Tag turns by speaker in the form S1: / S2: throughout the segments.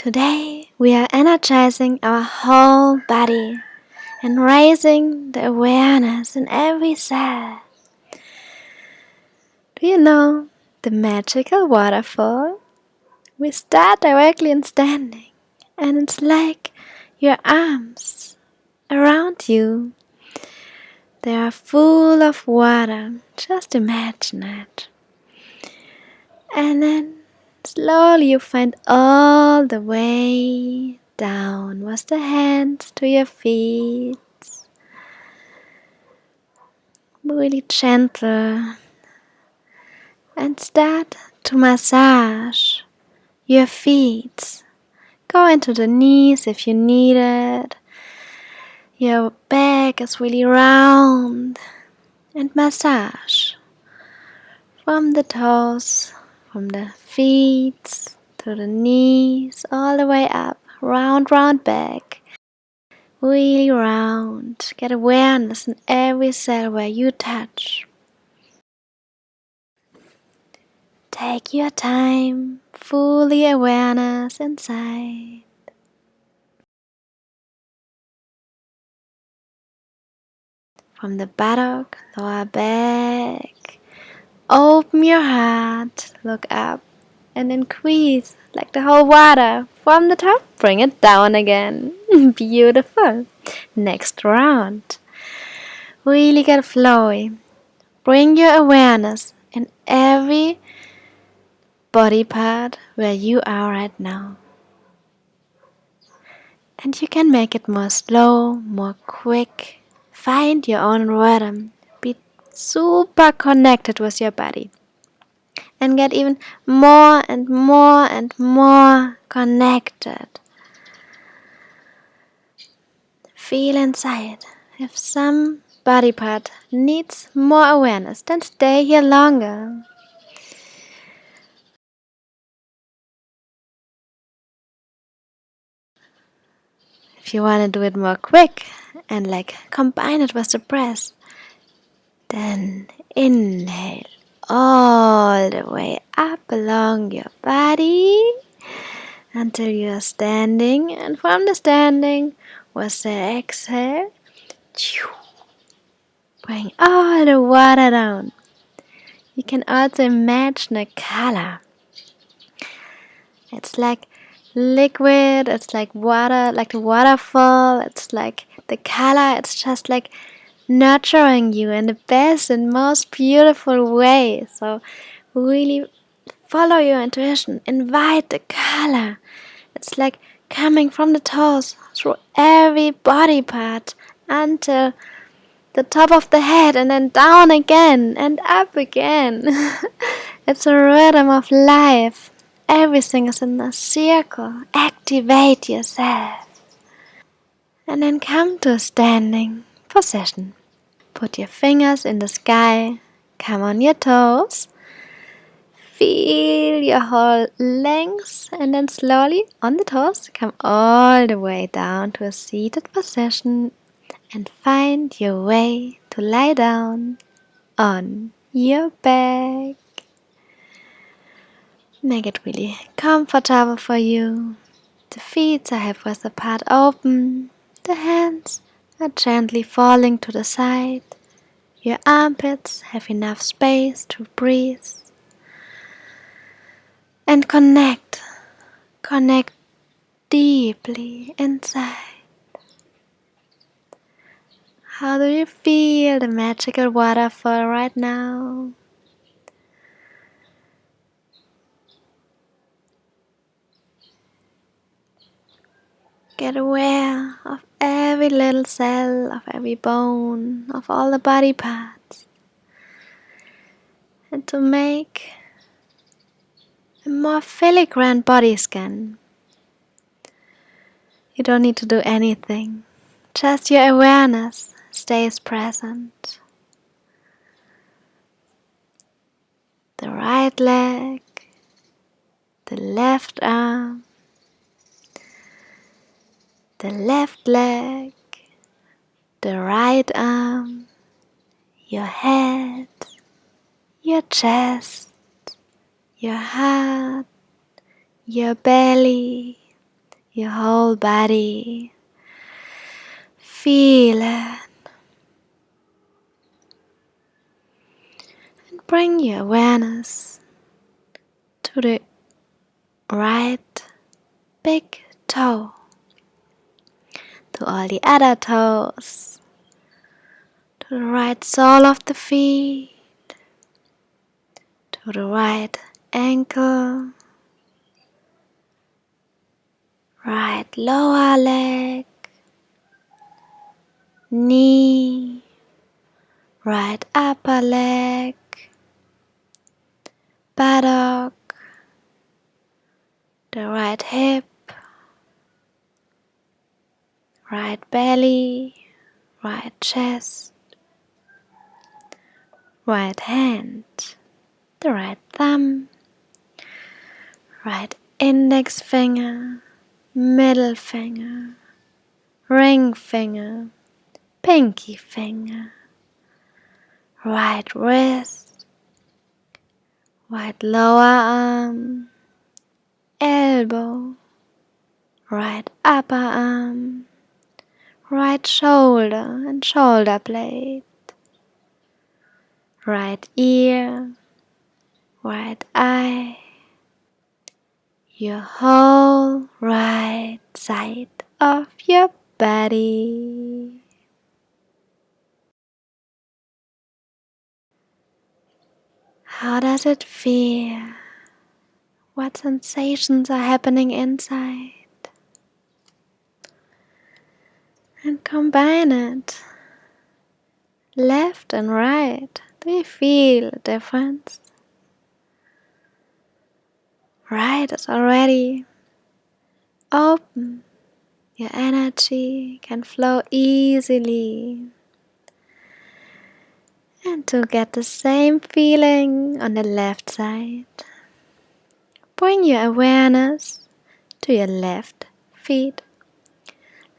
S1: Today we are energizing our whole body and raising the awareness in every cell. Do you know the magical waterfall? We start directly in standing, and it's like your arms around you. They are full of water, just imagine it. And then slowly you find all the way down with the hands to your feet. Really gentle. And start to massage your feet. Go into the knees if you need it. Your back is really round. And massage from the toes, from the feet to the knees, all the way up, round back, really round. Get awareness in every cell where you touch. Take your time, fully awareness inside. From the buttock, lower back, open your heart, look up. And increase like the whole water from the top, bring it down again. Beautiful. Next round, really get flowy. Bring your awareness in every body part where you are right now, and you can make it more slow, more quick. Find your own rhythm. Be super connected with your body and get even more and more and more connected. Feel inside. If some body part needs more awareness, then stay here longer. If you want to do it more quick and combine it with the breath, then inhale all the way up along your body until you are standing, and from the standing with the exhale, bring all the water down. You can also imagine a color. It's like liquid, it's like water, like the waterfall. It's like the color, it's just like nurturing you in the best and most beautiful way. So really follow your intuition, invite the color. It's like coming from the toes through every body part until the top of the head, and then down again and up again. It's a rhythm of life. Everything is in a circle. Activate yourself. And then come to a standing position. Put your fingers in the sky. Come on your toes. Feel your whole length, and then slowly on the toes come all the way down to a seated position and find your way to lie down on your back. Make it really comfortable for you. The feet are hip width apart open. The hands are gently falling to the side. Your armpits have enough space to breathe. And connect deeply inside. How do you feel the magical waterfall right now? Get aware of every little cell, of every bone, of all the body parts. And to make a more filigree body scan, you don't need to do anything. Just your awareness stays present. The right leg, the left arm, the left leg, the right arm, your head, your chest, your heart, your belly, your whole body. Feel it. And bring your awareness to the right big toe, to all the other toes, to the right sole of the feet, to the right ankle, right lower leg, knee, right upper leg, buttock, the right hip, right belly, right chest, right hand, the right thumb, right index finger, middle finger, ring finger, pinky finger, right wrist, right lower arm, elbow, right upper arm, right shoulder and shoulder blade, right ear, right eye, your whole right side of your body. How does it feel? What sensations are happening inside? And combine it. Left and right. Do you feel a difference? Right is already open. Your energy can flow easily. And to get the same feeling on the left side, bring your awareness to your left feet,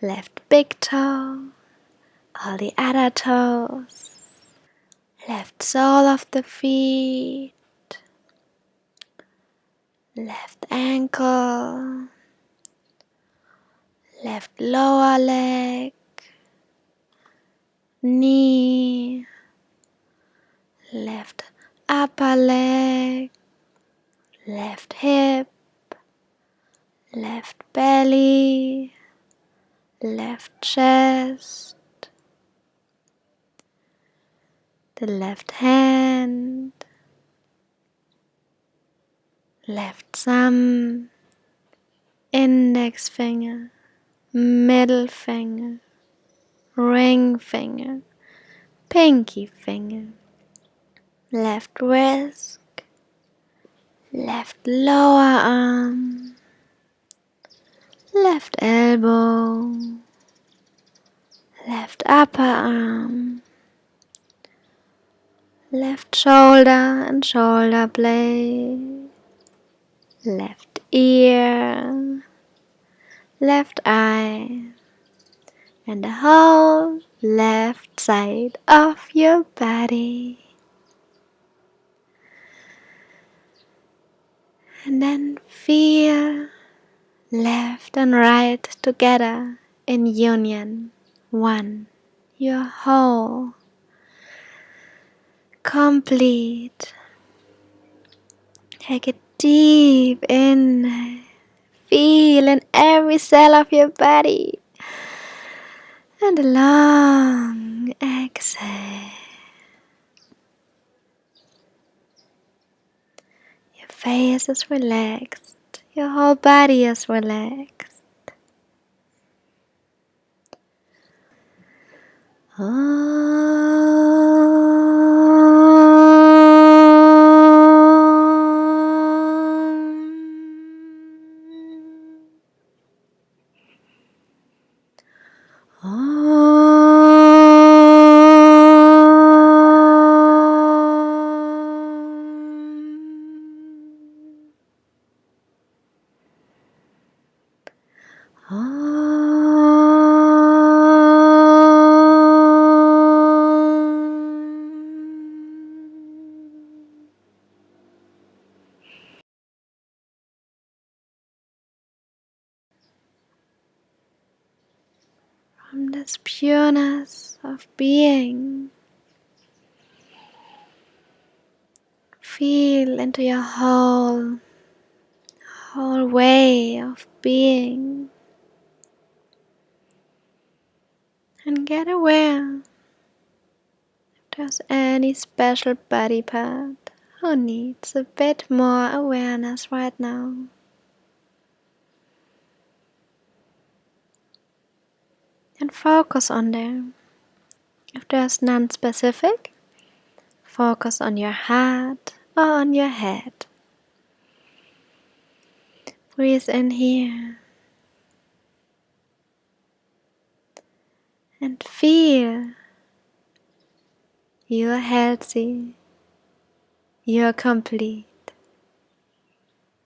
S1: left big toe, all the other toes, left sole of the feet, left ankle, left lower leg, knee, left upper leg, left hip, left belly, left chest, the left hand, left thumb, index finger, middle finger, ring finger, pinky finger, left wrist, left lower arm, left elbow, left upper arm, left shoulder and shoulder blade, left ear, left eye, and the whole left side of your body. And then feel left and right together in union, one, your whole, complete. Take a deep inhale, feel in every cell of your body, and a long exhale. Your face is relaxed, your whole body is relaxed. from this pureness of being. Feel into your whole way of being and get aware if there's any special body part who needs a bit more awareness right now. And focus on them. If there's none specific, focus on your heart or on your head. Breathe in here and feel you're healthy, you're complete.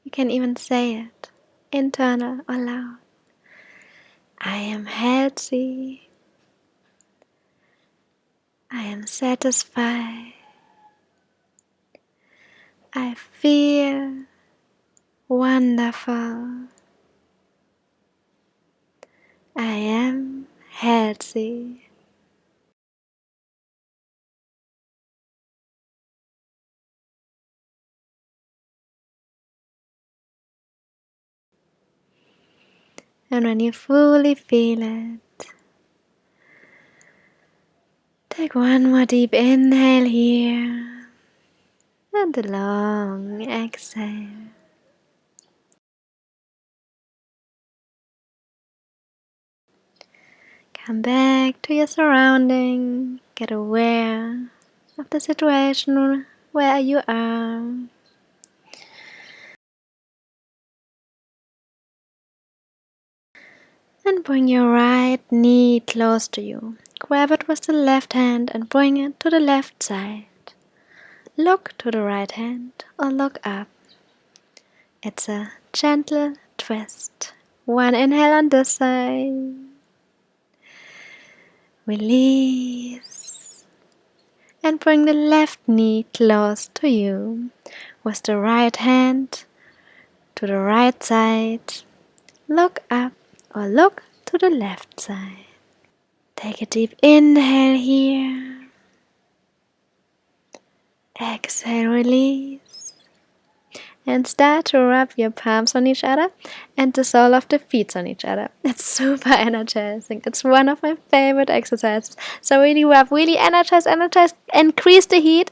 S1: You can even say it, internal or loud. I am healthy. I am satisfied. I feel wonderful. I am healthy. And when you fully feel it, take one more deep inhale here and a long exhale. Come back to your surrounding. Get aware of the situation where you are. And bring your right knee close to you. Grab it with the left hand and bring it to the left side. Look to the right hand or look up. It's a gentle twist. One inhale on this side. Release. And bring the left knee close to you. With the right hand to the right side. Look up or look to the left side. Take a deep inhale here. Exhale, release. And start to rub your palms on each other and the sole of the feet on each other. It's super energizing. It's one of my favorite exercises. So really rub, really energize, increase the heat.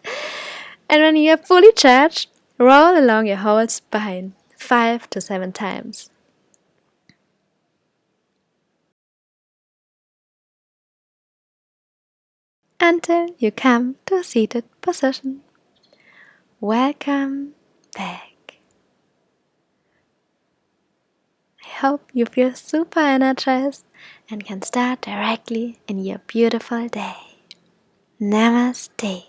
S1: And when you're fully charged, roll along your whole spine 5 to 7 times. Until you come to a seated position. Welcome back. I hope you feel super energized and can start directly in your beautiful day. Namaste.